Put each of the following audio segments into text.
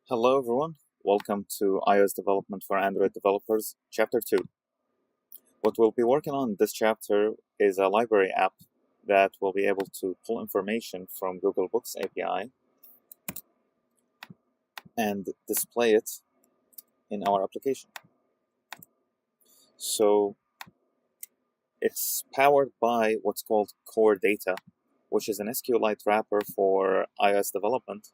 Hello everyone, welcome to iOS Development for Android Developers, Chapter 2. What we'll be working on in this chapter is a library app that will be able to pull information from Google Books API and display it in our application. So it's powered by what's called Core Data, which is an SQLite wrapper for iOS development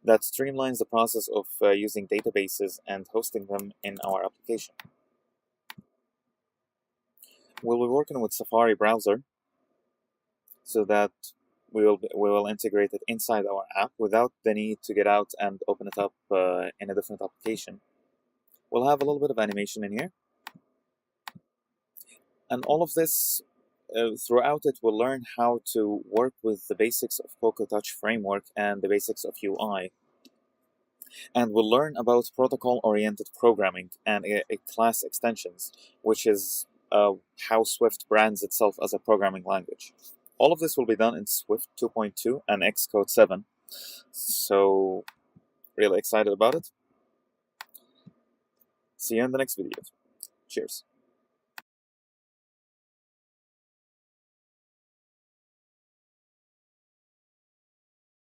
that streamlines the process of using databases and hosting them in our application. We'll be working with Safari browser so that we will integrate it inside our app without the need to get out and open it up in a different application. We'll have a little bit of animation in here. And all of this, throughout it, we'll learn how to work with the basics of Cocoa Touch framework and the basics of UI. And we'll learn about protocol-oriented programming and class extensions, which is how Swift brands itself as a programming language. All of this will be done in Swift 2.2 and Xcode 7. So, really excited about it. See you in the next video. Cheers.